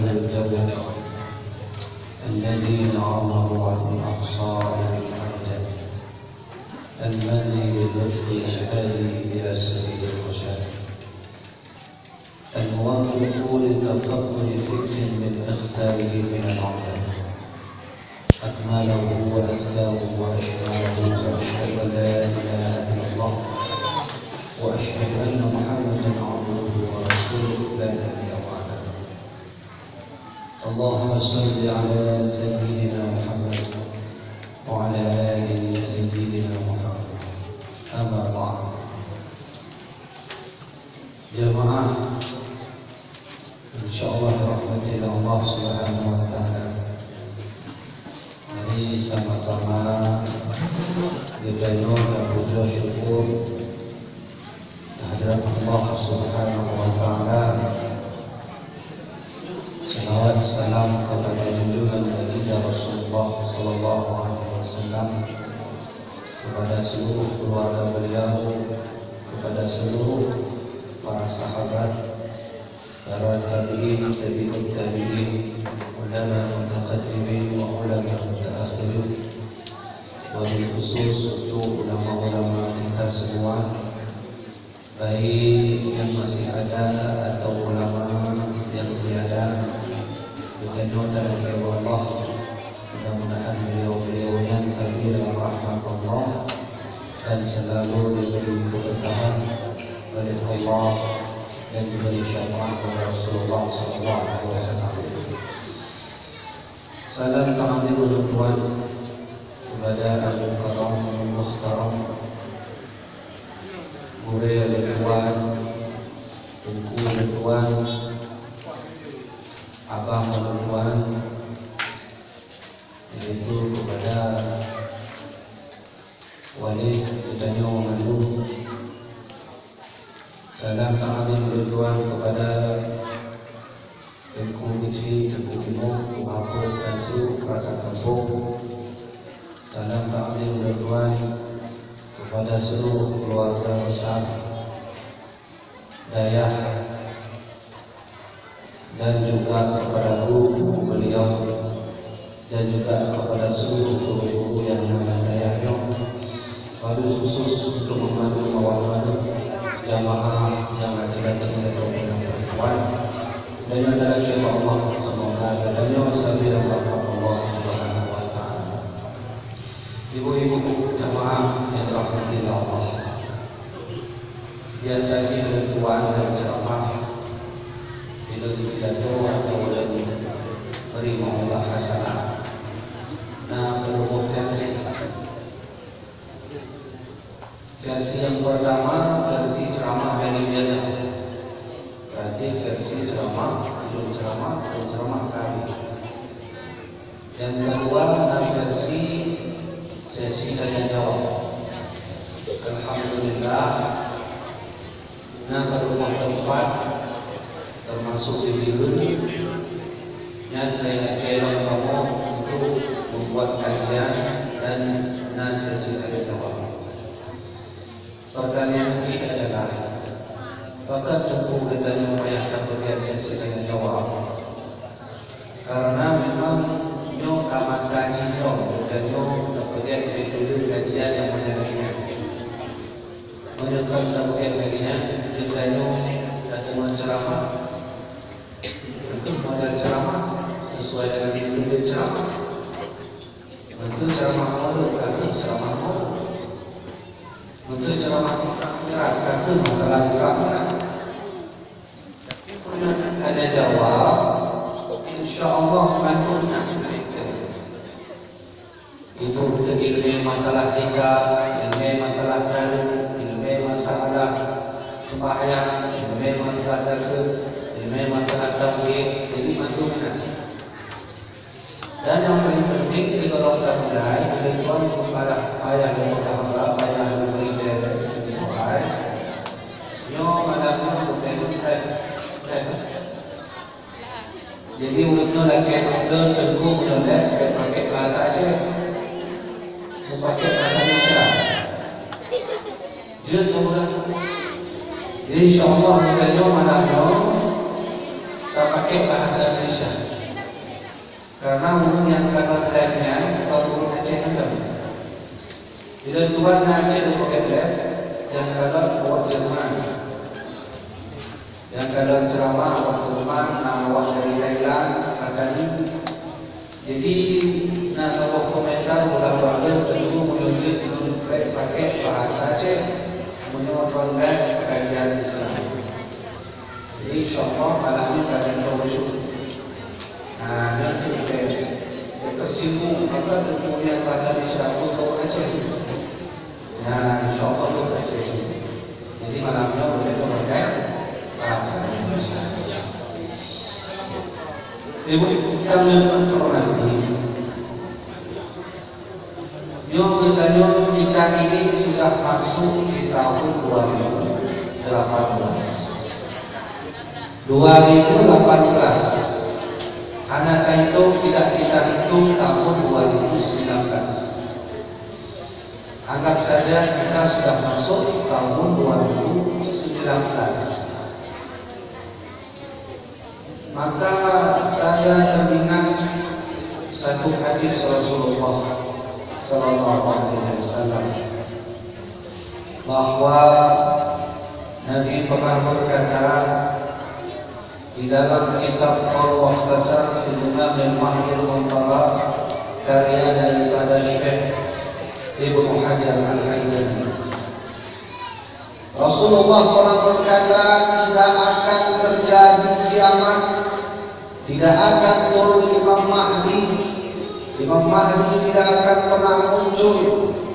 الجود الذين عمروا عن الأقصار بالحمد المني باللطف الحادي إلى سبيل الرشاد الموافق للتفقه فكر من اختاره من العقل أكمله وأزكاه وأشمله وأشهد أن لا إله إلا الله وأشهد أن محمدا عبده ورسوله لا نبي بعده. اللهم صل على سيدنا محمد وعلى آل سيدنا محمد. أما بعد. Jamaah, insyaallah rahmatil Allah Subhanahu wa taala. Mari sama-sama kita dan puja syukur kehadirat Allah Subhanahu wa taala. Salawat salam kepada junjungan baginda Rasulullah sallallahu alaihi wasallam, kepada seluruh keluarga beliau, kepada seluruh para sahabat, para tabi'in, tabi'ut tabi'in, ulama mutaqaddimin wa ulama mutaakhirin, wa bil khusus untuk ulama-ulama kita semua, baik yang masih ada atau ulama yang tiada. Kita doa kepada Allah, mudah-mudahan beliau-beliaunya diberi rahmat Allah dan selalu diberi keberkahan oleh Allah dan diberi syafaat oleh Rasulullah sallallahu alaihi wasallam. Salam ta'zim Tuhan kepada al-mukarram al-mukhtaram, guru Tuhan, Tungku Tuhan, Abah Tuhan, yaitu kepada Walid Ditanya Mandu. Salam ta'zim Tuhan kepada Tengku Gici, Tengku Bimo, Bapa dan seluruh perangkat kampung. Salam ta'zim Tuhan kepada seluruh keluarga besar Dayah dan juga kepada guru beliau dan juga kepada seluruh guru-guru yang nama Dayahnya. Wabil khusus untuk memandu mawar-madu jamaah yang laki-laki ataupun yang perempuan, dan ada lagi Allah, semoga adanya sabila rahmat Allah Subhanahu wa taala. Ibu-ibu jamaah yang dirahmati Allah, biasanya Tuhan dan ceramah bila pidato atau dan beri maulah hasanah. Nah, berhubung versi yang pertama versi ceramah dari biasa, berarti versi ceramah dan ceramah kami. Yang kedua versi sesi tanya jawab. Alhamdulillah, nah berumah tempat termasuk di Bilun yang kailan kamu untuk membuat kajian dan sesi tanya jawab. Pertanyaan ini adalah, apakah Tengku ditanya payah dapat sesi tanya jawab? Karena memang nyok kamasa cinta dan nyok dapat ditulis kajian yang menarik. Menyebabkan dapat baginya kita nyok datang ceramah. Untuk model ceramah sesuai dengan ditulis ceramah. Untuk ceramah mulut, kaki ceramah mulut. Untuk ceramah Islam kata masalah Islam ada jawab, insyaAllah manfaatnya. Ibu untuk ilmu masalah nikah, ilmu masalah dalu, ilmu masalah sembahyang, ilmu masalah zakat, ilmu masalah tauhid, jadi manfaatnya. Dan yang paling penting kalau kita mulai ketentuan kepada ayah dan hamba, ayah dan murid dan Tuhan. Yo malamnya kemudian jadi ulutnya lagi dan Tengku dan pakai bahasa Aceh, pakai bahasa Indonesia. Jadi insyaAllah kita malamnya pakai bahasa Indonesia. Karena umum yang kalau live-nya kalau Aceh enggak. Bila Tuhan Aceh itu pakai live, yang kalau awak Jerman, yang kalau ceramah awak Jerman, awak dari Thailand, Akani. Jadi nak kalau komentar ulah-ulah tentu menunjuk pakai bahasa Aceh, menonton live kajian Islam. Jadi insyaAllah malamnya kalian tahu besok. Nah, nanti tersinggung maka kemudian bahasa Indonesia atau Aceh. Nah, insyaAllah itu Aceh. Jadi malamnya boleh pakai bahasa Indonesia. Ibu yang terhormati, kita ini sudah masuk di tahun 2018. Anaknya itu tidak kita hitung tahun 2019. Anggap saja kita sudah masuk tahun 2019. Maka saya teringat satu hadis Rasulullah Sallallahu Alaihi Wasallam bahwa Nabi pernah berkata di dalam kitab Al-Mukhtasar fi Imam Al-Mahdi Al-Muntabar karya daripada Syekh Ibnu Hajar Al-Haytami. Rasulullah pernah berkata tidak akan terjadi kiamat, tidak akan turun Imam Mahdi. Imam Mahdi tidak akan pernah muncul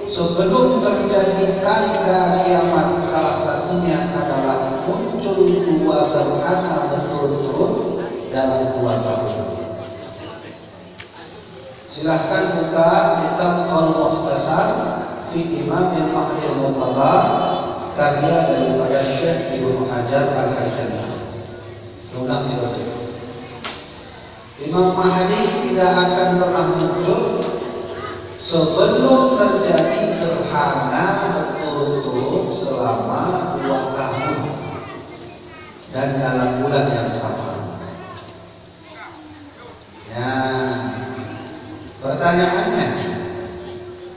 sebelum terjadi tanda kiamat. Salah satunya adalah muncul 2 gerhana berturut-turut dalam 2 tahun. Silahkan buka kitab Al-Mukhtasar fi Imam Al-Mahdi Al-Muntabar karya daripada Syekh Ibnu Hajar Al-Haytami. Ulang dibaca. Imam Mahdi tidak akan pernah muncul sebelum terjadi gerhana berturut-turut selama 2 tahun dan dalam bulan yang sama. Ya, pertanyaannya,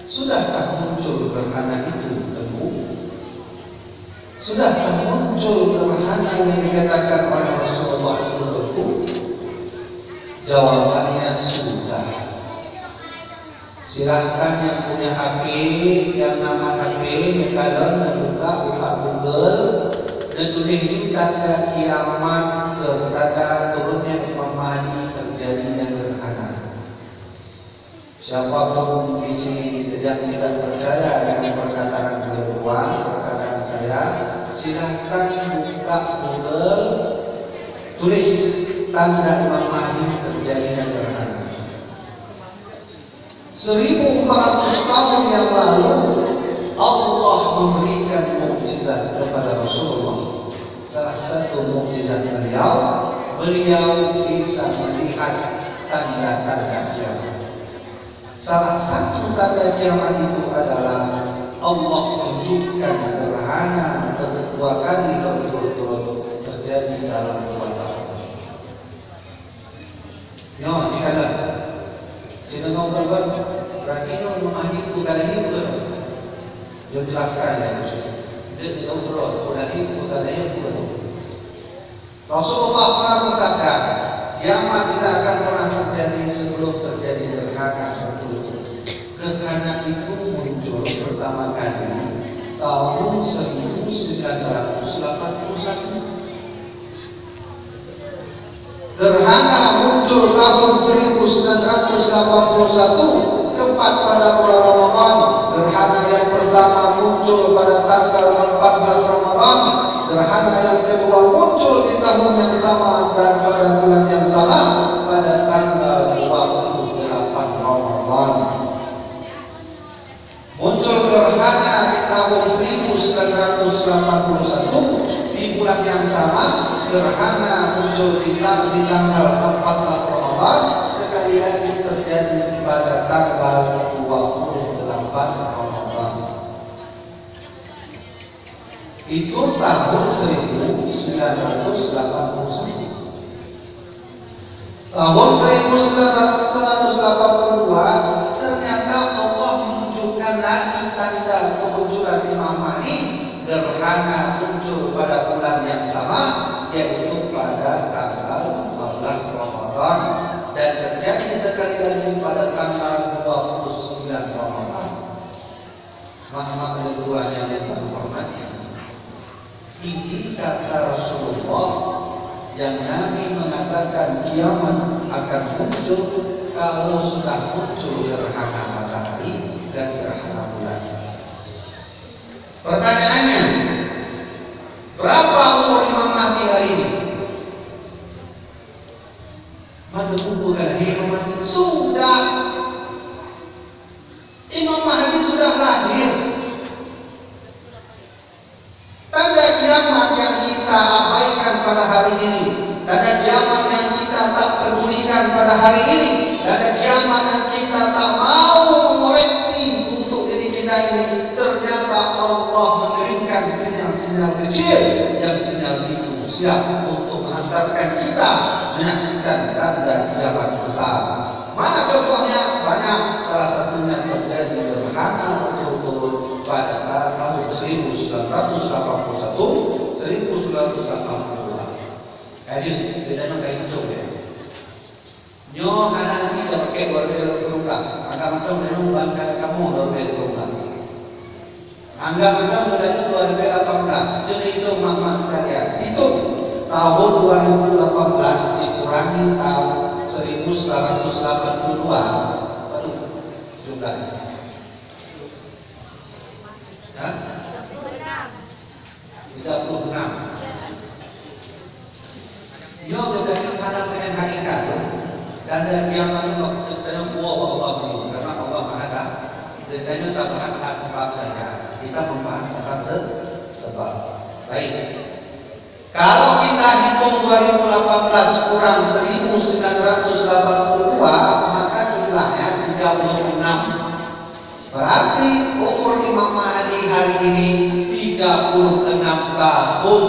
sudahkah muncul gerhana itu? Tentu. Sudahkah muncul gerhana yang dikatakan oleh Rasulullah itu? Tentu. Jawabannya sudah. Silahkan yang punya HP, yang nama HP, kalau membuka Google dan tulis itu tanda kiamat, tanda turunnya Imam Mahdi terjadinya gerhana. Siapapun di sini yang tidak percaya dengan perkataan beliau, perkataan saya, silahkan buka Google, tulis tanda Imam Mahdi terjadinya gerhana. 1400 tahun yang lalu Allah memberikan mukjizat kepada Rasulullah. Salah satu mukjizat beliau bisa melihat tanda-tanda kiamat. Salah satu tanda kiamat itu adalah Allah tunjukkan gerhana 2 kali berturut-turut terjadi dalam 2 tahun. Yo, dikala Cina ngobrol berarti Imam Mahdi bukan lagi bukan. Dia jelaskan ya itu. Dia ngobrol bukan lagi bukan. Rasulullah pernah bersabda, kiamat tidak akan pernah terjadi sebelum terjadi gerhana berturut-turut. Gerhana itu muncul pertama kali tahun 1981. Gerhana muncul tahun 1981 tepat pada bulan Ramadan. Gerhana yang pertama muncul pada tanggal 14 Ramadan. Gerhana yang kedua muncul di tahun yang sama dan pada bulan yang sama pada tanggal 28 Ramadan. Muncul gerhana di tahun 1981 di bulan yang sama. Gerhana muncul di tanggal 14 Ramadan, sekali lagi terjadi pada tanggal 28 Ramadan. Itu tahun 1981. Tahun 1982 ternyata Allah menunjukkan lagi tanda kemunculan Imam Mahdi. Gerhana muncul pada bulan yang sama, yaitu pada tanggal 15 Ramadan, dan terjadi sekali lagi pada tanggal 29 Ramadan. Mahmah Tuhan yang terhormati, ini kata Rasulullah yang Nabi mengatakan kiamat akan muncul kalau sudah muncul gerhana matahari dan gerhana bulan. Pertanyaannya, berapa umur Imam Mahdi hari ini? Mana umur Imam Mahdi? Sudah. Imam Mahdi sudah lahir. Tanda kiamat yang kita abaikan pada hari ini, tanda kiamat yang kita tak pedulikan pada hari ini, tanda kiamat yang kita tak mau mengoreksi untuk diri kita ini, ternyata Allah mengirimkan sinyal-sinyal kecil yang sinyal itu siap untuk menghantarkan kita menyaksikan tanda kiamat besar. Mana contohnya? Banyak. Salah satunya terjadi gerhana berturut-turut pada tahun 1981, 1982. Jadi bedanya kayak itu ya. Nyo hana ni dah pakai berbeza berulang. Agak macam memang bangga kamu berbeza berulang. Anggap macam bedanya 2018. Jadi itu mak-mak sekalian. Itu tahun 2018 dikurangi tahun 1982. Aduh, sudah. Hah? 36. Yo bedanya karena main hakikat dan kiamat itu buah Allah karena Allah Maha Tahu. Bedanya tak bahas sebab saja. Kita membahas tentang sebab. Baik. Kalau kita hitung 2018 kurang 1982, maka jumlahnya 36. Berarti umur Imam Mahdi hari ini 36 tahun.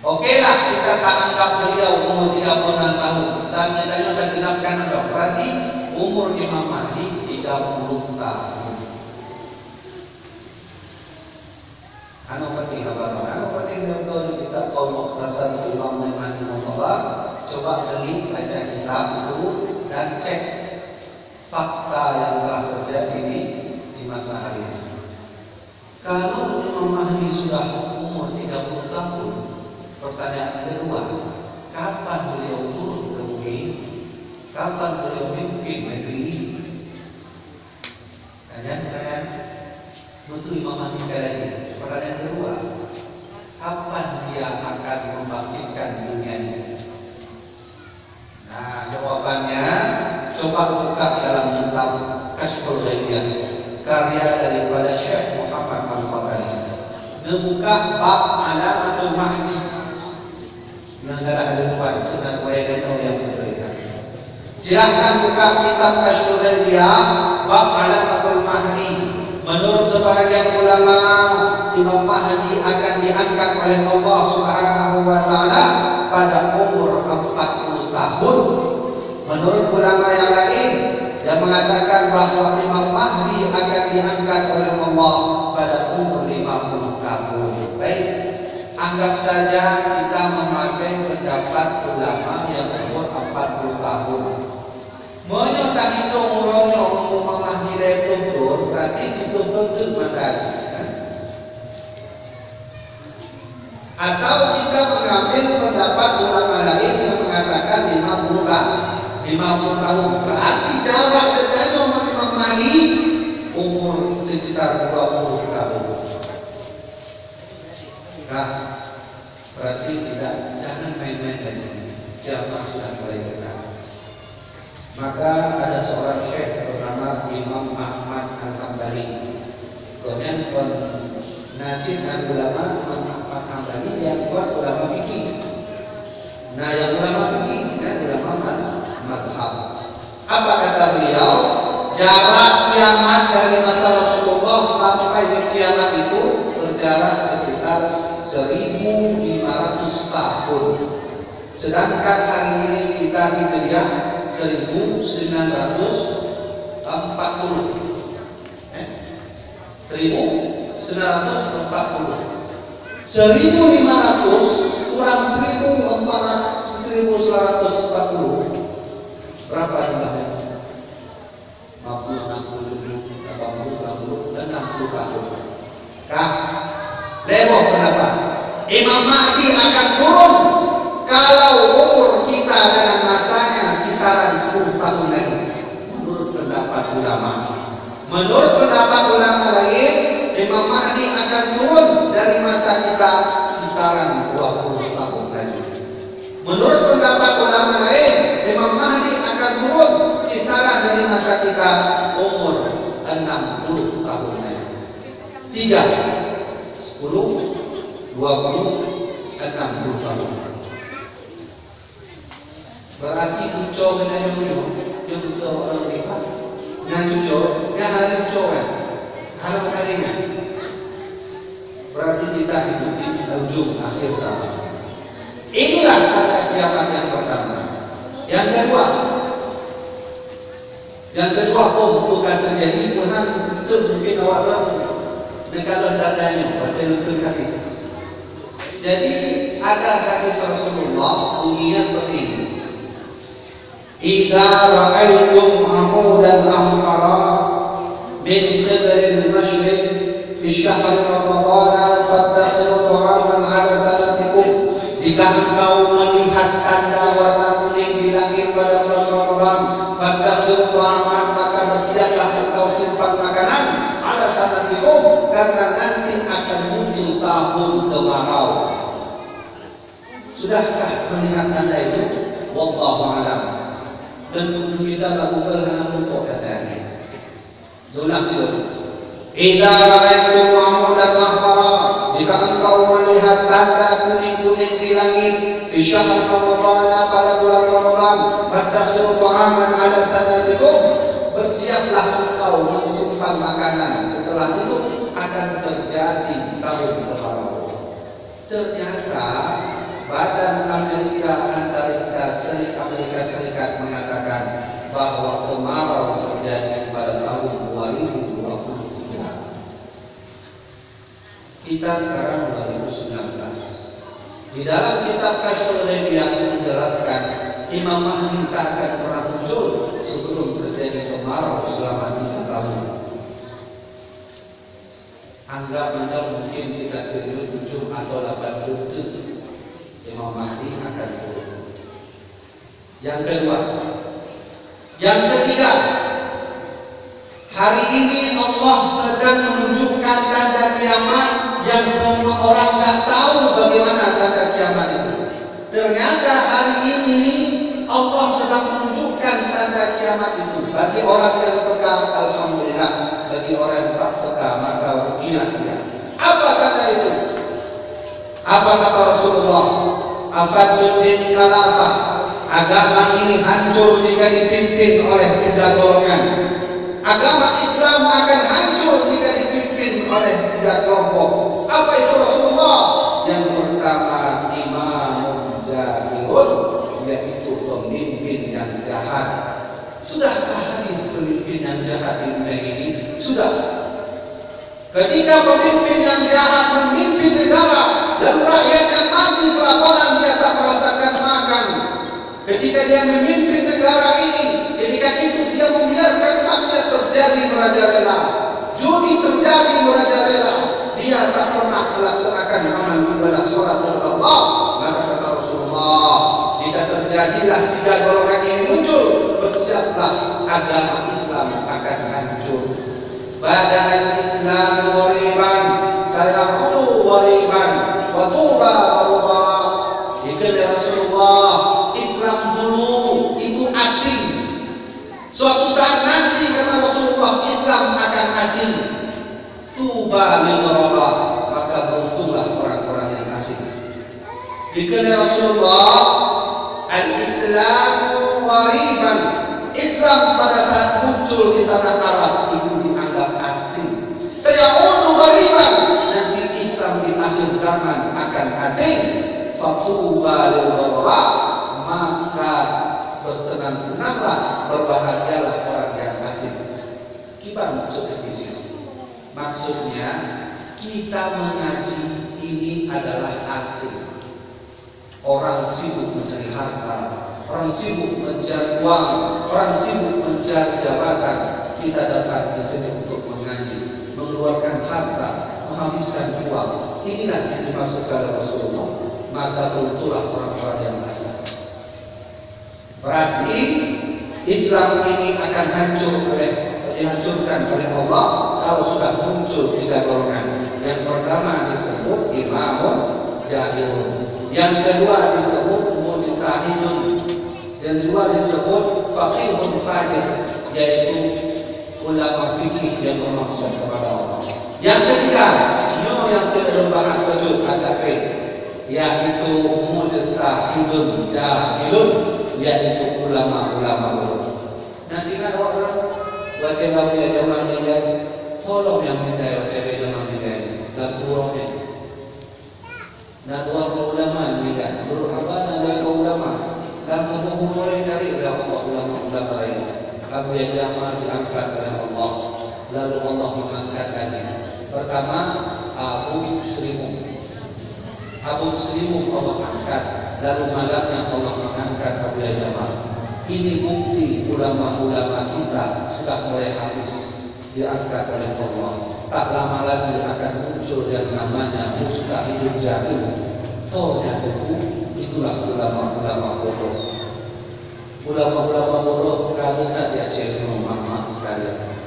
Okelah, kita tak anggap beliau umur 36 tahun. Tanya-tanya sudah genapkan atau berarti umur Imam Mahdi 30 tahun. Anu penting abang, anu penting untuk kita kaum mukhtasar fi Imam Mahdi Muntadhar. Coba beli, baca kitab itu dan cek fakta yang telah terjadi di masa hari ini. Kalau Imam Mahdi sudah umur 30 tahun, pertanyaan kedua, kapan beliau turun ke bumi? Kapan beliau memimpin negeri? Pertanyaan butuh Imam Mahdi sekali lagi. Pertanyaan kedua, kapan dia akan membangkitkan dunia ini? Nah, jawabannya coba buka dalam kitab Kashful Ghaibiyah karya daripada Syekh Muhammad Al-Fatani. Dia buka bab Alamatul Mahdi. Negara hadapan itu dan koyaknya yang berbeda. Silahkan buka kitab Kashful Ghaibiyah bab Alamatul Mahdi. Menurut sebahagian ulama, Imam Mahdi akan diangkat oleh Allah Subhanahu wa taala pada umur 40 tahun. Menurut ulama yang lain yang mengatakan bahwa Imam Mahdi akan diangkat oleh Allah pada umur 50 tahun. Baik, anggap saja kita memakai pendapat ulama yang umur 40 tahun. Moyo tak hitung umurnya Imam Mahdi itu berarti hitung masalah. Atau kita mengambil pendapat ulama lain yang mengatakan 50 tahun. Berarti jarak dengan Imam Mahdi umur sekitar 20 tahun. Nah, berarti jangan main-main lagi. Kiamat sudah mulai dekat. Maka ada seorang syekh bernama Imam Ahmad Al-Hambali. Kemudian najibkan ulama Imam Ahmad Al-Hambali yang buat ulama fikih. Nah, yang ulama fikih dan ulama madhab. Apa kata beliau? Jarak kiamat dari masa Rasulullah sampai di kiamat itu berjarak sekitar 1500 tahun. Sedangkan hari ini kita hijriah 1940. 1500 kurang 1940 berapa jumlahnya? 50, 60, 70, 80, 60 tahun. Kak, demo kenapa? Imam Mahdi akan turun kalau umur kita dengan masanya kisaran 10 tahun lagi. Menurut pendapat ulama. Menurut pendapat ulama lain, Imam Mahdi akan turun dari masa kita kisaran 20 tahun lagi. Menurut pendapat ulama lain, Imam Mahdi akan turun kisaran dari masa kita umur 60 tahun lagi. 3, 10, 20, 60 tahun. Berarti uco dengan yang uco orang kita. Yang uco, yang ada uco kan? Haram kalinya. Berarti kita hidup di ujung akhir zaman. Inilah tanda kiamat yang pertama. Yang kedua, bukan terjadi Tuhan itu mungkin awal kalau dadanya pada nonton hadis. Jadi ada hadis Rasulullah bunyinya seperti ini. Idza ra'aytum amudan ahmara min qiblil masyriq fi syahr Ramadan fadakhilu ta'aman ala sanatikum. Jika engkau melihat tanda warna kuning di langit pada bulan Ramadan, fadakhilu ta'aman, maka bersiaplah engkau simpan makanan ala sanatikum, karena nanti akan muncul tahun kemarau. Sudahkah melihat tanda itu? Wallahu a'lam. Dan kita lakukan hal untuk katanya. Zulah itu. Idza ra'aytum amudan ahmara, jika engkau melihat tanda kuning-kuning di langit fi syahr Ramadan, pada bulan Ramadan, fadakhiru ta'aman ala sanatikum, bersiaplah engkau mensimpan makanan, setelah itu akan terjadi tahun kemarau. Ternyata Badan Antariksa Amerika Serikat mengatakan bahwa kemarau terjadi pada tahun 2023. Kita sekarang 2019. Di dalam kitab Kasyful Ghaibiyah menjelaskan Imam Mahdi tak akan pernah muncul sebelum terjadi kemarau selama 3 tahun. Anggap Anda mungkin tidak terjadi 7 atau 8 tahun. Imam Mahdi akan turun. Yang kedua, yang ketiga, hari ini Allah sedang menunjukkan tanda kiamat yang semua orang tak tahu bagaimana tanda kiamat itu. Ternyata hari ini Allah sedang menunjukkan tanda kiamat itu. Bagi orang yang peka, alhamdulillah. Bagi orang yang tak peka, maka rugilah dia. Apa tanda itu? Apa kata Rasulullah? Afaduddin salatah, agama ini hancur jika dipimpin oleh 3 golongan. Agama Islam akan hancur jika dipimpin oleh 3 kelompok. Apa itu Rasulullah? Yang pertama, imamun jahirun, yaitu pemimpin yang jahat. Sudahkah hadir pemimpin yang jahat di dunia ini? Sudah. Ketika pemimpin yang jahat memimpin negara, lalu rakyat yang mati kelaparan, dia tak merasakan makan. Ketika dia memimpin negara ini, ketika itu dia membiarkan maksiat terjadi merajalela, judi terjadi merajalela, dia tak pernah melaksanakan amal ibadah sholat kepada Allah. Maka kata Rasulullah, jika terjadilah 3 golongan ini muncul, bersiaplah, agama Islam akan hancur. Badal Islam ghariban sayaqulu ghariban wa tuba waruba. Dikatakan Rasulullah, Islam dulu itu asing. Suatu saat nanti kata Rasulullah, Islam akan asing. Tuba lil ghuraba, maka beruntunglah orang-orang yang asing. Dikatakan Rasulullah, al-Islam ghariban, Islam pada saat muncul di tanah Arab itu dianggap asing. Sayaqulu ghariban, nanti Islam di akhir zaman akan asing. Fatuba lil ghuraba, bersenang-senanglah, berbahagialah orang yang asik. Gimana maksudnya di sini? Maksudnya kita mengaji ini adalah asik. Orang sibuk mencari harta, orang sibuk mencari uang, orang sibuk mencari jabatan. Kita datang di sini untuk mengaji, mengeluarkan harta, menghabiskan uang. Inilah yang dimaksudkan oleh Rasulullah. Maka beruntuklah orang-orang yang asik. Berarti Islam ini akan dihancurkan oleh Allah kalau sudah muncul 3 golongan. Yang pertama disebut imamun jahilun, yang kedua disebut mujtahidun, yang kedua disebut faqihun fajir, yaitu ulama fikih yang bermaksud kepada Allah. Yang ketiga, yang tidak membahas wujud ada yaitu mujtahidun jahilun, yaitu ulama-ulama bodoh. Nanti kan orang wakil kami ada orang meninggal, tolong yang minta OTW orang meninggal, dalam turunnya. Nah, dua ulama meninggal, dulu apa ada ulama, dalam sebuah hubungan dari ulama lain. Abu Yajama diangkat oleh Allah, lalu Allah mengangkat lagi. Pertama Abu Srimu Allah angkat, lalu malamnya Allah mengangkat Abu Yajama. Ini bukti ulama-ulama kita sudah mulai habis, diangkat oleh Allah. Tak lama lagi akan muncul yang namanya mujtahidun jahil. Soalnya itulah ulama-ulama bodoh. Ulama-ulama bodoh kali tak diajar rumah sekalian.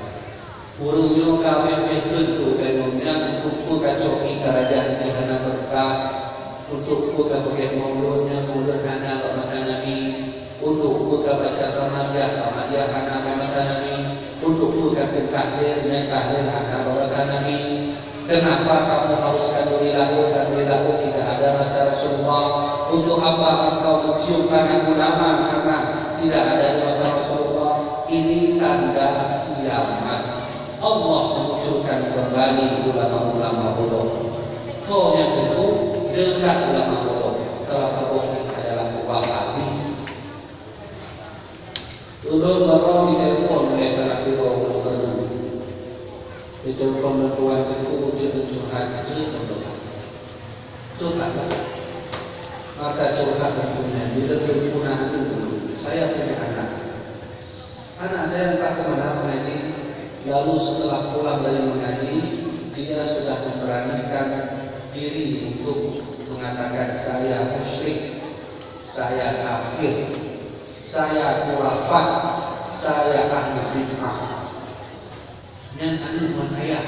Burungnya kami betul ekonominya untuk kacoki kerajaan di hana berkah, untuk buka pakai mauludnya mulut hana masa Nabi, untuk buka baca sama dia hana masa Nabi, untuk buka tahlilnya tahlil hana masa Nabi. Kenapa kamu harus kandulilahu tidak ada masa Rasulullah? Untuk apa engkau mencium tangan ulama karena tidak ada di masa Rasulullah? Ini tanda kiamat. Allah memunculkan kembali ulama-ulama bodoh. So yang itu dekat ulama bodoh. Kalau terbukti adalah Wahabi. Dulu baru ditelepon oleh salah satu guru. Itu pembentuan itu jangan curhat. Maka curhat tentunya bila berpunah dulu. Saya punya anak saya entah kemana mengaji. Lalu setelah pulang dari mengaji, dia sudah memberanikan diri untuk mengatakan saya musyrik, saya kafir, saya khurafat, saya ahli bid'ah. Yang anuman ayah.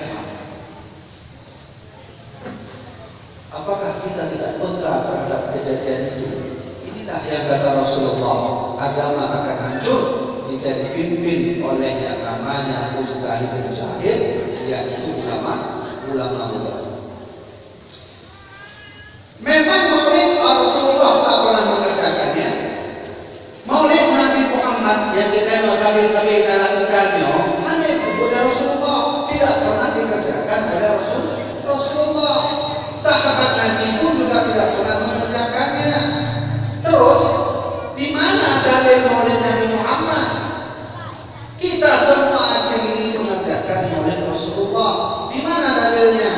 Apakah kita tidak peka terhadap kejadian itu? Inilah yang kata Rasulullah, agama akan hancur jika dipimpin oleh yang namanya mujtahidun jahil, yaitu ulama bodoh. Memang maulid Rasulullah tak pernah mengerjakannya. Maulid Nabi Muhammad yang kita sabi-sabi lakukannya hanya itu dari Rasulullah, tidak pernah dikerjakan oleh Rasulullah. Sahabat Nabi pun juga tidak pernah mengerjakannya. Terus di mana dalil maulid Nabi Muhammad? Kita semua aceh ini mengerjakan maulid Rasulullah. Di mana dalilnya?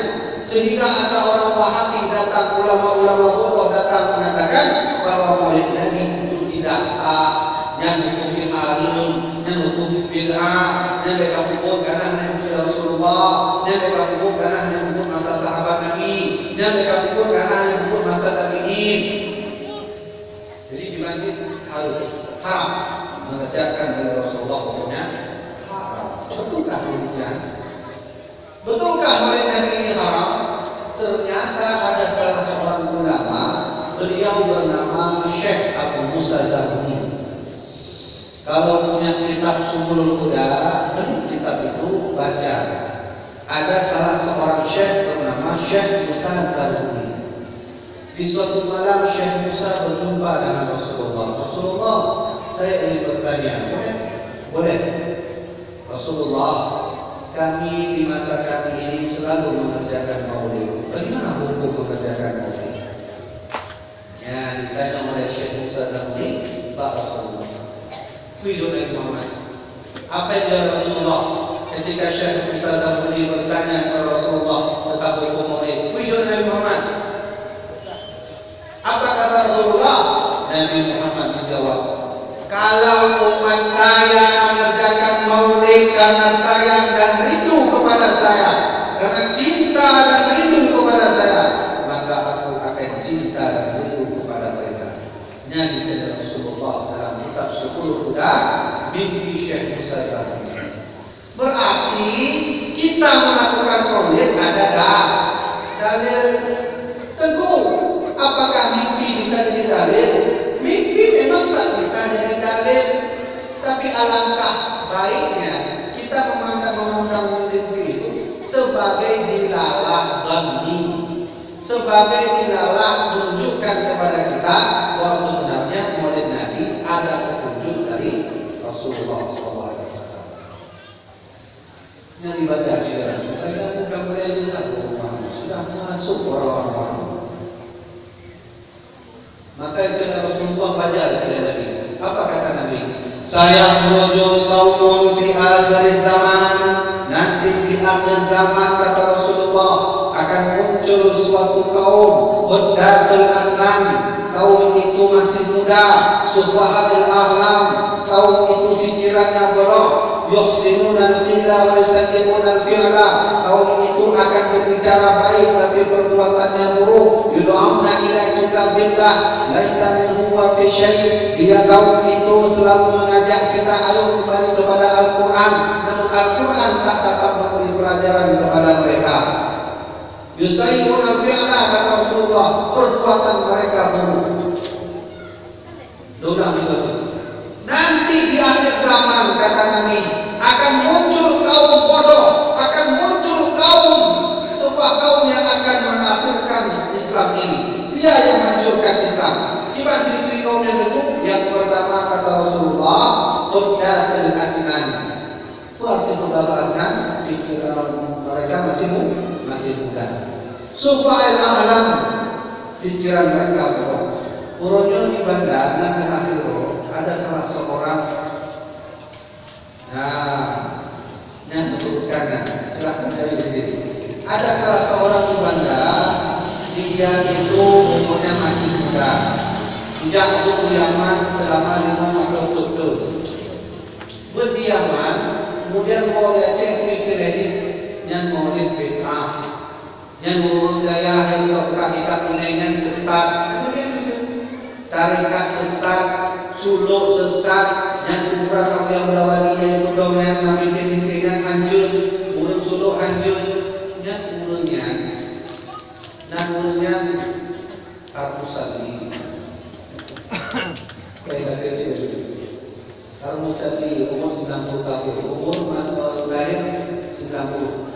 Sehingga ada orang Wahabi datang, ulama-ulama bodoh datang mengatakan bahwa maulid Nabi itu tidak sah, yang hukum bihalun, yang hukum bid'ah, yang mereka hukum karena hanya sudah Rasulullah, yang mereka hukum karena hanya hukum masa sahabat Nabi, yang mereka hukum karena hanya hukum masa tabi'in. Jadi dilanjut haram mengerjakan dari Rasulullah hukumnya haram. Betulkah demikian? Betulkah maulid Nabi ini haram? Ternyata ada salah seorang ulama, beliau bernama Syekh Abu Musa Zabuni. Kalau punya kitab Subulul Huda, beli kitab itu baca. Ada salah seorang syekh bernama Syekh Musa Zabuni. Di suatu malam Syekh Musa berjumpa dengan Rasulullah. Saya ingin bertanya, boleh? Rasulullah, kami di masa kami ini selalu mengerjakan maulid. Bagaimana hukum mengerjakan maulid? Ya, ditanya oleh Syekh Musa Zabuni, Pak Rasulullah, Video Nabi Muhammad. Apa yang dia Rasulullah ketika Syekh Musa Zabuni bertanya kepada Rasulullah tentang hukum maulid? Video Nabi Muhammad. Apa kata Rasulullah? Nabi Muhammad menjawab, kalau umat saya mengerjakan maulid karena sayang dan rindu kepada saya, karena cinta dan rindu kepada saya, maka aku akan cinta dan rindu kepada mereka. Nyanyi kepada Rasulullah dalam kitab 10 Huda mimpi Syekh Musa Zabuni. Berarti kita melakukan maulid ada dalil teguh. Apakah mimpi bisa jadi dalil? Mimpi memang tak bisa jadi dalil, tapi alangkah baiknya kita memandang mimpi itu sebagai dilalah dhanni, sebagai dilalah menunjukkan kepada kita bahwa sebenarnya maulid Nabi ada petunjuk dari Rasulullah SAW. Yang ibadah sekarang, ibadah bukan boleh juga sudah masuk orang-orang. Maka itu Rasulullah belajar kepada Nabi. Apa kata Nabi? Saya menuju kaumun fi akhir zaman. Nanti di akhir zaman kata Rasulullah akan muncul suatu kaum Huddatul Aslam. Kaum itu masih muda, sufahatul ahlam. Kaum itu pikirannya bolong, yuhsinuna al-qila wa yusaddimuna al-fi'la. Kaum itu akan berbicara baik tapi perbuatannya buruk. Yud'auna ila kitabillah laisa minhu wa fi syai'. Dia kaum itu selalu mengajak kita ayo kembali kepada Al-Qur'an, namun Al-Qur'an tak dapat memberi pelajaran kepada mereka. Yusayyun al-fi'la kata Rasulullah, perbuatan mereka buruk. Ulang itu. Nanti di akhir zaman kata Nabi akan muncul kaum bodoh, akan muncul sebuah kaum yang akan mengakhirkan Islam ini. Dia yang menghancurkan Islam. Gimana ciri-ciri kaum yang itu? Yang pertama kata Rasulullah, Huddatul Asnan. Itu arti Huddatul Asnan, pikiran mereka masih muda. Sufa'il Ahlam, pikiran mereka bodoh. Uronyo di bandar akhir-akhir ada salah seorang yang disebutkan, silakan cari sendiri. Ada salah seorang di bandar, dia itu umurnya masih muda. Dia untuk Yaman selama 5 tahun. Berdiaman, kemudian mau lihat pikir yang mau lihat bid'ah, yang urut daya yang terkait dengan sesat, tarikat sesat, suluk sesat, yang kuburan Aulia Wali yang kudongan Nabi Bintingan hancur, urut suluk hancur, yang urutnya Armusali. Kayak kecil. Armusali umur 90 tahun, umur lahir 90.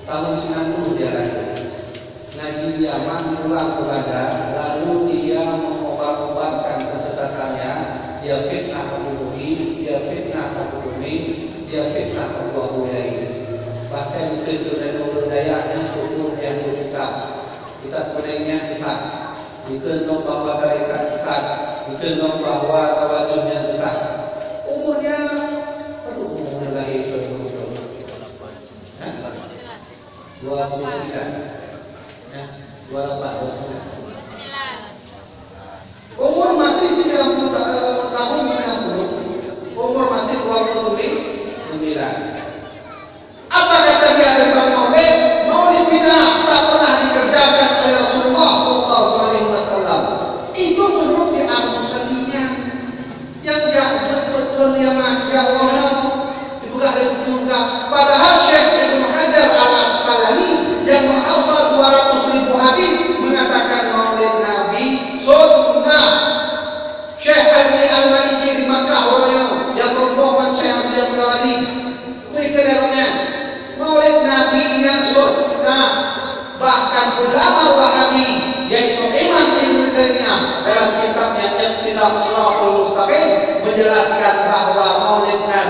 Tahun 90 dia lahir. Ngaji di Yaman, pulang ke Bandar, lalu dia mengobat-obatkan kesesatannya. Dia fitnah Abu Hurairah, dia fitnah Abu Umi, dia fitnah Abu Hurairah. Bahkan kedua dayanya umur yang berkitab. Kita kemudiannya sesat. Dikenal bahwa tarekat sesat, dikenal bahwa tawajuhnya sesat. Umurnya lahir 29. Umur masih 90 tahun 90. Umur masih 29. Apa kata dia tentang maulid? Maulid bid'ah tak pernah dikerjakan oleh Rasulullah SAW. Itu menurut si Al-Musalinya yang betul dia orang dibuka dari tunggak. Padahal Syekh Ibnu Hajar Al-Asqalani yang menghafal 200.000 hadis mengatakan maulid Nabi sunnah. Syekh Ali Al-Maliki di Makkah orang yang berbohong Syekh Abdul Ghani mikirnya maulid Nabi yang sunnah. Bahkan ulama Wahabi yaitu Imam Ibnu Taimiyah dalam kitabnya Iqtida' Shiratal Mustaqim menjelaskan bahwa maulid Nabi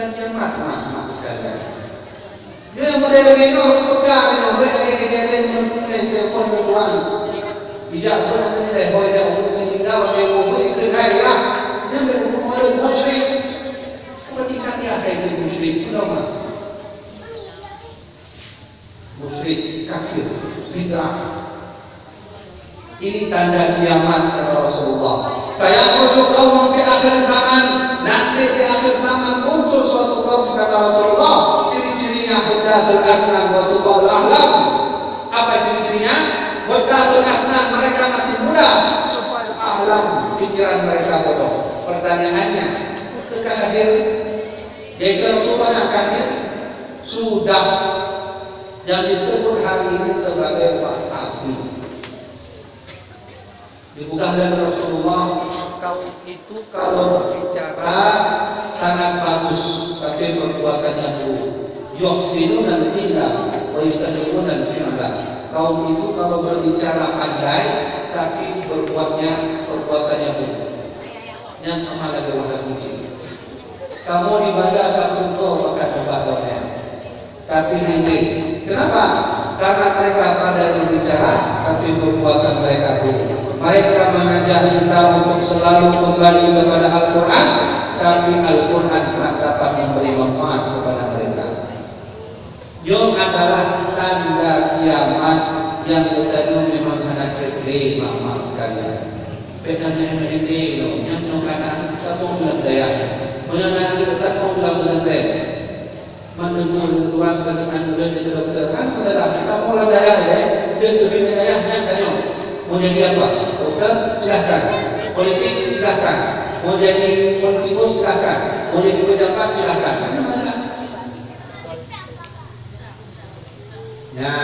tanda kiamat mak sekalian. Dia yang model lagi no suka yang boleh lagi kejadian menulis telepon berduaan. Tidak pun nanti dah boleh dah untuk sehingga oleh mobil itu gaya. Yang berhubung oleh musyrik. Perhatikan dia kayak musyrik, tahu tak? Musyrik, kafir, bid'ah. Ini tanda kiamat kata Rasulullah. Saya menuju kaum di akhir zaman. Nanti di akhir zaman muncul suatu kaum kata Rasulullah. Ciri-cirinya hudatul asnan wa sufal ahlam. Apa ciri-cirinya? Hudatul asnan, mereka masih muda. Sufal ahlam, pikiran mereka bodoh. Pertanyaannya, apakah hadir? Jadi Rasulullah yang hadir sudah yang disebut hari ini sebagai Wahabi. Dibuka dari Rasulullah, kaum itu kalau berbicara sangat bagus, tapi perbuatannya buruk. Yuhsinun al-qila wa yusannun al-fi'la. Kaum itu kalau berbicara pandai, tapi perbuatannya buruk. Yang sama lagi Wahabi. Kamu ibadah kamu bahkan ibadahnya, tapi henti. Kenapa? Karena mereka pandai berbicara, tapi perbuatan mereka buruk. Mereka mengajak kita untuk selalu kembali kepada Al-Quran, tapi Al-Quran tak dapat memberi manfaat kepada mereka. Yom adalah tanda kiamat yang kita memang hendak cerita mama sekalian. Bedanya ini loh, yang kanan kita pun bilang daya, mengenai kita pun bilang pesantren. Menunggu tuan dengan dan dokter kan kita mulai daya dia lebih dayanya kan mau jadi apa? Dokter silahkan, politik silahkan, mau jadi politikus silahkan, mau jadi pejabat silahkan. Mana masalah? Ya.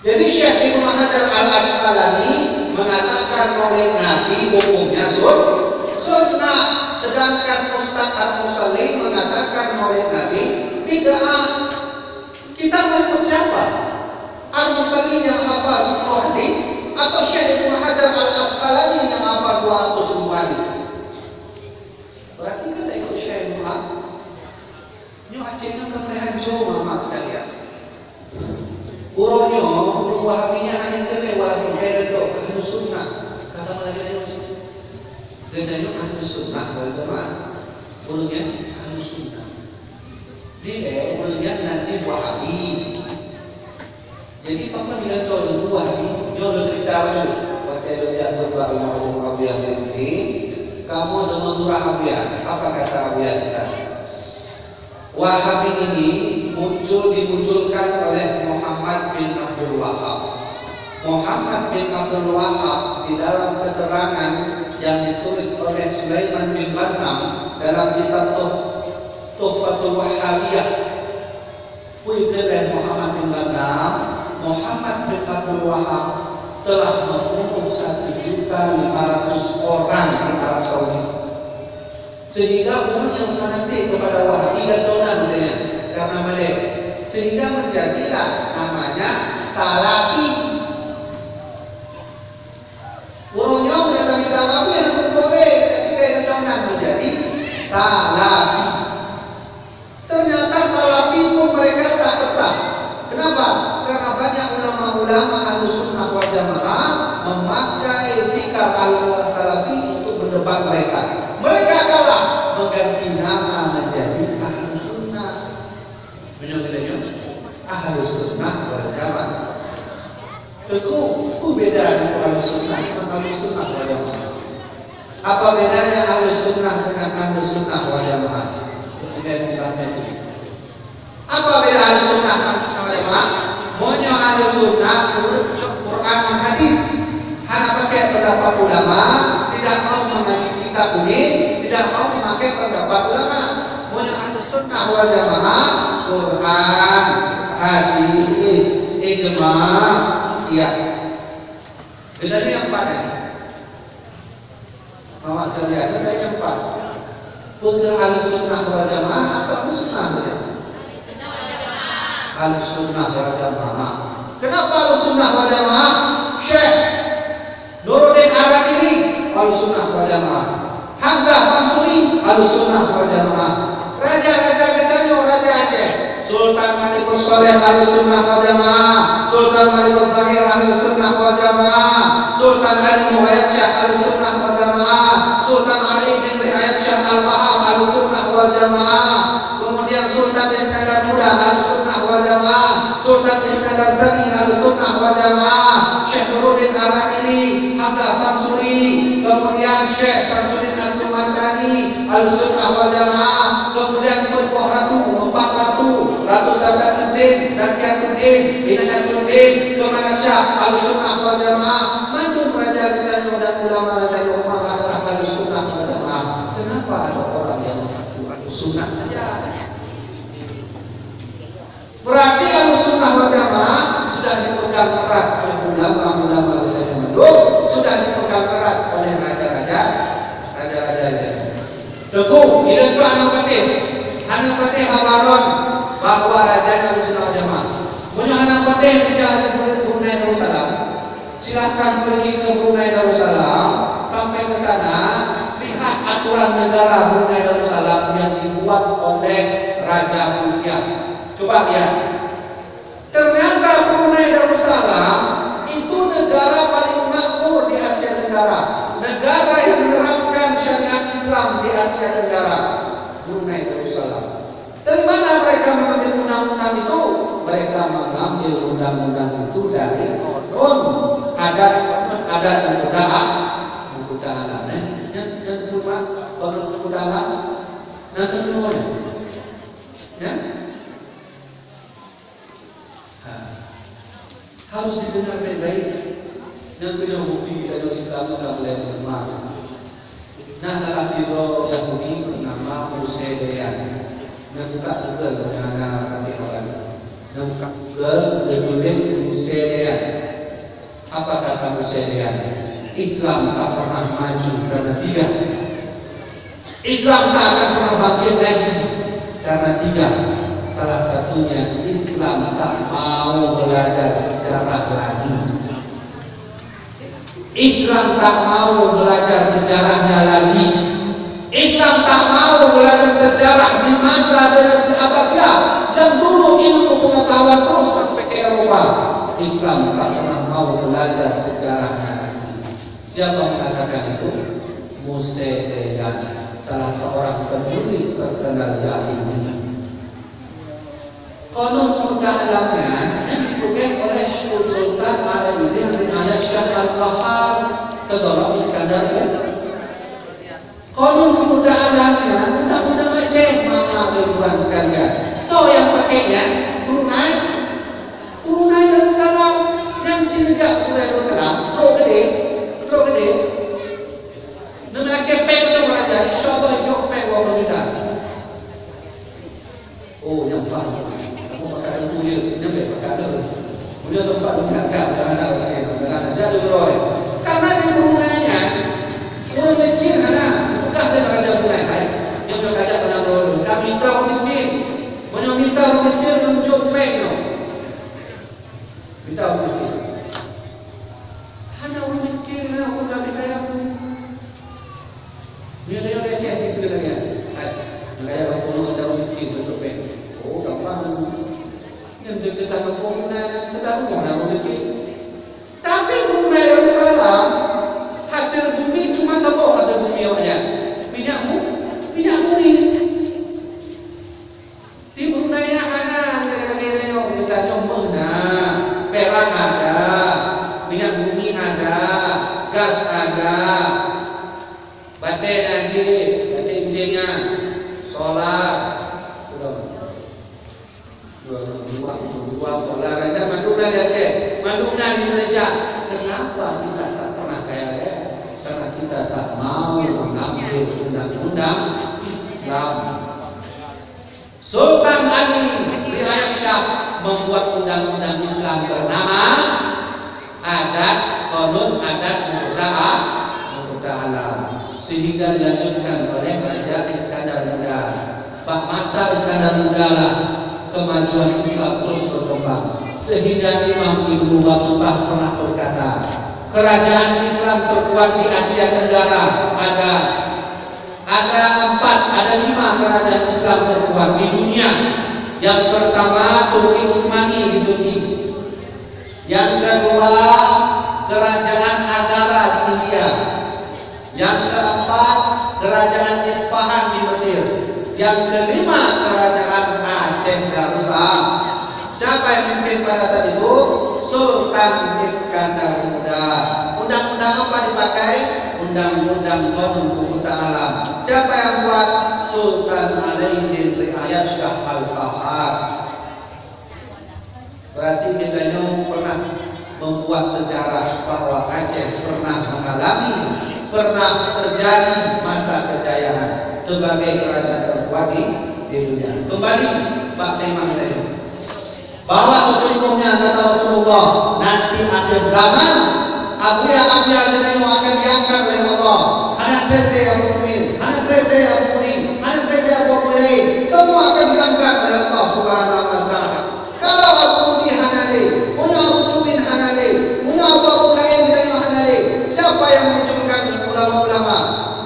Jadi Syekh Ibnu Hajar Al-Asqalani mengatakan Maulid Nabi hukumnya sunnah. Sedangkan Ustaz Al-Musalli mengatakan Maulid Nabi bid'ah. Kita mau ikut siapa? Al-Musalli yang hafal 10 hadis atau Syekh Ibnu Hajar Al-Asqalani yang hafal 200 hadis? Berarti kita ikut Syekh Ibnu Hajar. Ini akhirnya kemerdekaan mama sekalian. Uronya, urung Wahabinya hanya kene Wahabi itu ahlu sunnah. Kata mereka ini macam bedanya ahlu sunnah wal jamaah. Urungnya ahlu sunnah. Dia urungnya nanti Wahabi. Jadi papa bilang soal dulu Wahabi, dia cerita apa tu? Pakai dia berbau Wahabi ini. Kamu dengan Wahabi, apa kata Wahabi kita? Wahabi ini dimunculkan oleh Muhammad bin Abdul Wahab. Muhammad bin Abdul Wahab di dalam keterangan yang ditulis oleh Sulaiman bin Ghanam dalam kitab Tuhfatul Wahhabiyah. Oleh Muhammad bin Ghanam, Muhammad bin Abdul Wahab telah membunuh 1.500.000 orang di Arab Saudi. Sehingga umum yang fanatik kepada Wahabi dan donan karena mereka, sehingga menjadilah namanya Salafi. Urungnya yang tadi Wahabi yang boleh ketika donan menjadi Salafi. Ternyata Salafi pun mereka tak betah. Kenapa? Karena banyak ulama-ulama Ahlussunnah wal Jamaah memakai tikar al-Salafi untuk berdebat mereka. Mereka kalah, mengganti nama menjadi Ahlussunnah. Benar-benar Ahlussunnah wal Jamaah. Itu beda dengan Ahlussunnah, Ahlussunnah wal Jamaah. Apa bedanya Ahlussunnah dengan Ahlussunnah wal Jamaah? Apa beda Ahlussunnah wal Jamaah? Monyo Ahlussunnah menurut Quran dan hadis. Hanya pakai pendapat ulama, tidak mau mengaji kitab ini, tidak mau memakai pendapat ulama. Monyo Ahlussunnah wal Jamaah Quran, hadis, ijma', qiyas. Bedanya yang pada. Mama sekalian, bedanya yang pada. Bukan Ahlussunnah wal Jamaah atau Ahlussunnah saja? Ahlussunnah wal Jamaah. Kenapa Ahlussunnah wal Jamaah? Syekh Nuruddin Al-Adili Ahlussunnah wal Jamaah. Hamzah Mansuri kami Ahlussunnah wal Jamaah. Raja-raja kita Raja Aceh, Sultan Malikul Soleh Ahlussunnah wal Jamaah, Sultan Malikul Tahir Ahlussunnah wal Jamaah, Sultan Ali Muhayyad Syah Ahlussunnah wal Jamaah, Sultan Ali bin Riayat Syah Al-Bahar Ahlussunnah wal Jamaah, kemudian Sultan Iskandar Muda Ahlussunnah wal Jamaah, Sultan Iskandar Zani Ahlussunnah wal Jamaah, Syekh Nuruddin Ar-Ramili, Hamzah Samsuri, kemudian Syekh Samsudin As-Sumatrani Ahlussunnah wal Jamaah, kemudian Tumpah Ratu, Empat Ratu, Ratu Safiyatuddin, Zakiyatuddin, Inayatuddin, Kemanat Syah Ahlussunnah wal Jamaah. Mantu raja kita dan ulama dan umat adalah Ahlussunnah wal Jamaah. Kenapa ada orang yang mengaku Ahlussunnah saja? Berarti Ahlussunnah wal Jamaah sudah dipegang erat oleh ulama-ulama dari zaman dulu, sudah dipegang erat oleh raja-raja itu. Teguh, ini itu anak Fatih Habaron bahwa rajanya Ahlussunnah wal Jamaah. Punya anak Fatih tidak ada Brunei Darussalam. Silahkan pergi ke Brunei Darussalam, sampai ke sana lihat aturan negara Brunei Darussalam yang dibuat oleh Raja Bulkiah. Coba lihat. Ternyata Brunei Darussalam itu negara paling makmur di Asia Tenggara. Negara yang menerapkan syariat Islam di Asia Tenggara. Brunei Darussalam. Dari mana mereka mengambil undang-undang itu? Mereka mengambil undang-undang itu dari konon adat kebudayaan. Dan cuma konon kebudayaan. Nanti semuanya. Ya. Harus didengar baik-baik. Dan tidak bukti dari Islam tidak boleh menerima. Nah, dalam video Yahudi bernama Musedean. Nah, buka Google dengan nanti orang. Nah, buka Google menulis Musedean. Apa kata Musedean? Islam tak pernah maju karena tiga. Islam tak akan pernah bangkit lagi karena tiga. Salah satunya Islam tak mau belajar sejarah lagi. Islam tak mau belajar sejarahnya lagi. Islam tak mau belajar sejarah di masa dinasti Abbasiyah yang dulu ilmu pengetahuan terus sampai ke Eropa. Islam tak pernah mau belajar sejarahnya lagi. Siapa mengatakan itu? Musedean, salah seorang penulis terkenal Yahudi. Konon perdagangan yang dipegang oleh Sultan Ali bin Riayat Syah Al-Bahar Kedorong Iskandar. Konon perdagangan undang-undang Aceh, mana ribuan sekalian. Toh yang pakainya Brunei Darussalam yang cinta Brunei Darussalam. Bro gede. Nengah kepeng tu aja, insyaallah jopeng orang kita. Oh, nampak. Makanan kulit, nampak makanan. Mulia tempat kakak anak lagi, jadi roy. Karena di Brunei-nya, orang miskin ada, bukan dia raja Brunei, dia sudah ada pernah dulu. Kami minta orang miskin, minta orang miskin tunjuk peng, minta orang miskin. Ada orang miskin, orang tak kaya pun. Dia receh itu dia. Kaya orang pun ada orang miskin tunjuk peng. Oh, gampang. Yang kita mempunyai sedang orang miskin. Tapi Brunei Darussalam hasil bumi cuma tepung ada bumi aja. Minyak murni. Di Brunei ada kira-kira kita mana, perak ada, minyak bumi ada, gas ada, baterai injenya, solar. Dua solar ada Madura di Aceh, Madura di Indonesia. Kenapa kita tak pernah kaya raya? Karena kita tak mau mengambil undang-undang Islam. Sultan Ali bin Syah membuat undang-undang Islam bernama Qanun Adat Muda Alam, sehingga dilanjutkan oleh Raja Iskandar Muda. Pak masa Iskandar Muda lah kemajuan Islam terus berkembang, sehingga Imam Ibnu Battuah pernah berkata, kerajaan Islam terkuat di Asia Tenggara ada kerajaan Islam terkuat di dunia. Yang pertama Turki Utsmani di Turki. Yang kedua kerajaan Agara di India. Yang keempat kerajaan Isfahan di Mesir. Yang kelima kerajaan Aceh Darussalam. Siapa yang memimpin pada saat itu? Sultan Iskandar Muda. Undang-undang apa dipakai? Undang-undang Qanun Alam. Siapa yang buat? Sultan Ali bin Riayat Shah Al-Qahar. Berarti kita pernah membuat sejarah bahwa Aceh pernah terjadi masa kejayaan sebagai kerajaan terkuat di dunia. Kembali Pak tema kita ini, bahwa sesungguhnya kata Rasulullah nanti akhir zaman Abuya kita akan diangkat oleh Allah. Anak bebe yang mukmin, anak bebe yang mukmin, anak bebe yang mukmin, semua akan diangkat oleh Allah Subhanahu wa taala. Kalau Abu Mudi Hanali, punya Abu Mudi Hanali, punya Abu Qurain dari Hanali, siapa yang munculkan ulama-ulama?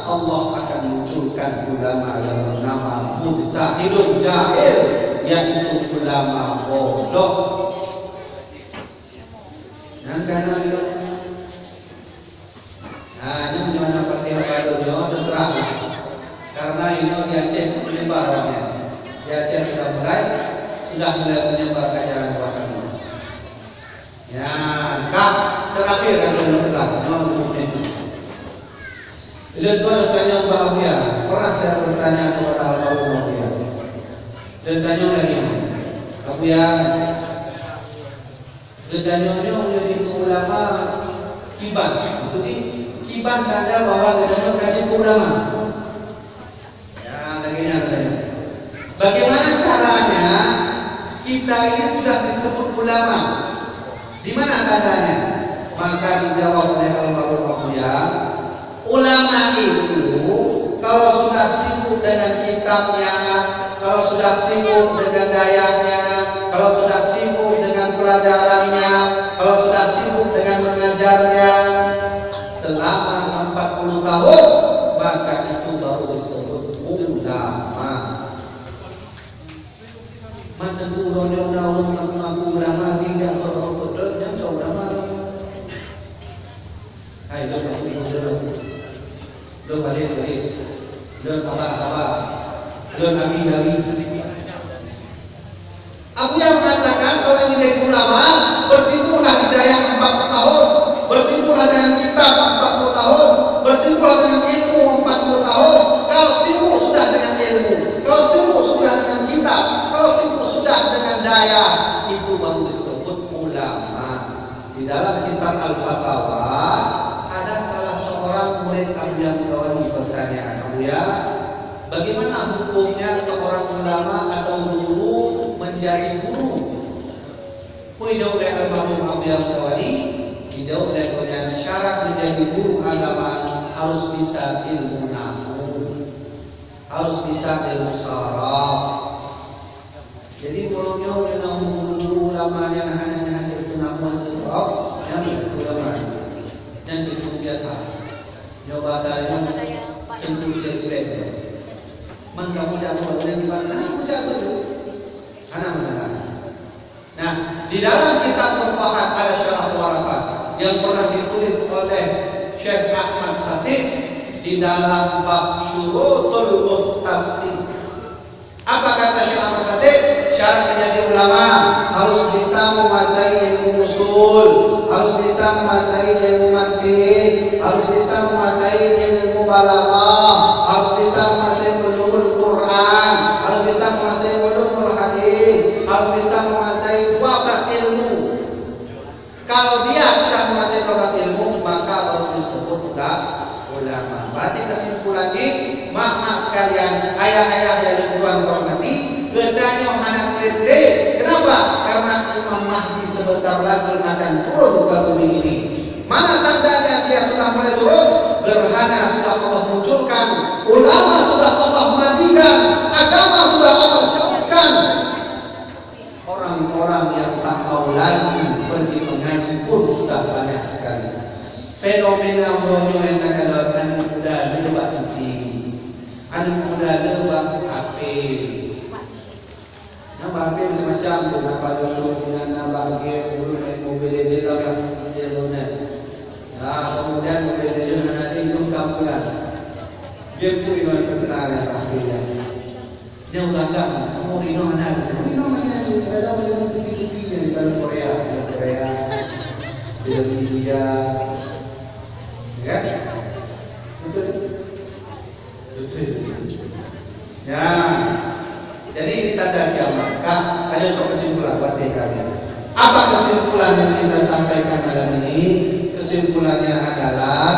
Allah akan munculkan ulama yang bernama mujtahidun jahil, yaitu ulama bodoh. Yang karena itu hanya mana pakai barunya terserah, karena ini di Aceh menyebar orangnya. Di Aceh sudah mulai menyebar ajaran kami. Ya, kak terakhir adalah Lihat tuan tanya bahagia. Pernah saya bertanya kepada almarhum dia. Dan tanya lagi, Abuya, ditanya menjadi ulama kiban, betul? Kiban tanda bahwa kita kaji ulama. Ya, lagi ada. Bagaimana caranya kita ini sudah disebut ulama? Di mana tandanya? Maka dijawab oleh almarhum Abuya, ulama itu kalau sudah sibuk dengan kitabnya, kalau sudah sibuk dengan dayanya, kalau sudah sibuk dengan pelajarannya, kalau sudah sibuk dengan mengajarnya selama 40 tahun, maka itu baru disebut ulama. Mana gurunya mengaku ulama hingga betul-betulnya ulama. Ayo lo balik, lo apa, lo nabi. Abu yang mengatakan orang yang menjadi ulama bersibuklah hidayah 40 tahun, bersibuklah dengan kitab 40 tahun, bersibuklah dengan ilmu 40 tahun. Kalau sibuk sudah dengan ilmu, kalau sibuk sudah dengan kitab, kalau sibuk sudah dengan daya, itu baru disebut ulama. Di dalam kitab Al-Fatawa ada salah seorang murid Abuya Mudawali bertanya, Abuya, bagaimana hukumnya seorang ulama atau guru menjadi guru? Dijawab oleh almarhum Abuya Mudawali, dijawab oleh syarat menjadi guru agama harus bisa ilmu nahwu, harus bisa ilmu saraf. Jadi kalau dengan guru ulama yang hanya itu nahwu dan saraf, yang ulama yang itu biasa nyoba tanya tentu tidak maka mudah boleh dibantah mudah betul anak benar. Nah, di dalam kitab Mufahat ada syarah warakat yang pernah ditulis oleh Syekh Ahmad Khatib di dalam bab syurutul mustafti. Apa kata Syekh Ahmad Khatib? Syarat menjadi ulama harus bisa menguasai ilmu usul, harus bisa menguasai ilmu mantiq, harus bisa menguasai ilmu balaghah, harus bisa menguasai ulumul Quran, harus bisa menguasai ulumul hadis, harus bisa menguasai 12 ilmu. Kalau dia sudah menguasai 12 ilmu, maka baru disebut ulama. Berarti kesimpulannya, mak sekalian, ayah-ayah yang Tuhan hormati, gendanya anak gede. Kenapa? Karena Imam Mahdi sebentar lagi akan turun ke bumi ini. Mana tandanya dia sudah mulai turun? Gerhana sudah Allah munculkan, ulama sudah Allah matikan, agama sudah Allah jauhkan. Orang-orang yang tak mau lagi pergi mengaji pun sudah banyak sekali. Fenomena yang akan sudah diubah. Anak muda lebang HP. Nah HP macam tu, kenapa dulu dengan bahagia dulu naik mobil dia lah dia luna. Nah kemudian mobil dia nanti itu kampuran. Dia pun yang terkenal yang HP dia. Dia udah enggak, kamu Rino anak, Rino mana ada yang pipi-pipinya di dalam Korea, di India, ya, betul. Ya, jadi ini tanda kiamat. Kak, ada kesimpulan buat kalian. Apa kesimpulan yang kita sampaikan malam ini? Kesimpulannya adalah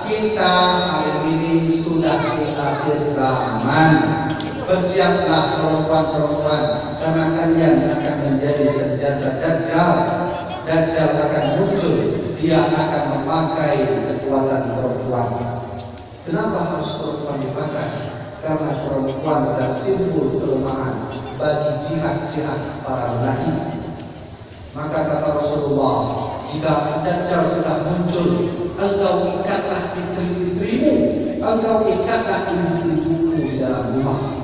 kita hari ini sudah di akhir zaman. Bersiaplah perempuan-perempuan, karena kalian akan menjadi senjata Dajjal. Dajjal akan muncul, dia akan memakai kekuatan perempuan. Kenapa harus perempuan dipakai? Karena perempuan adalah simbol kelemahan bagi jihad-jihad para lelaki. Maka kata Rasulullah, jika Dajjal sudah muncul, engkau ikatlah istri-istrimu, engkau ikatlah ibu-ibumu di dalam rumah.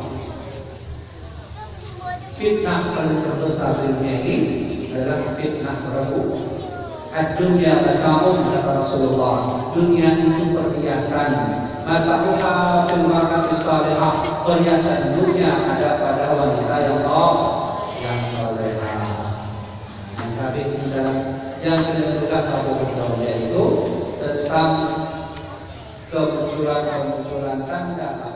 Fitnah paling terbesar di dunia ini adalah fitnah rebut. Dunia mata'un, kata Rasulullah. Dunia itu perhiasan. Mata'uha fil mar'ati salihah. Perhiasan dunia ada pada wanita yang salihah. Yang habis dalam yang kedua kamu ketahui yaitu tentang kemunculan tanda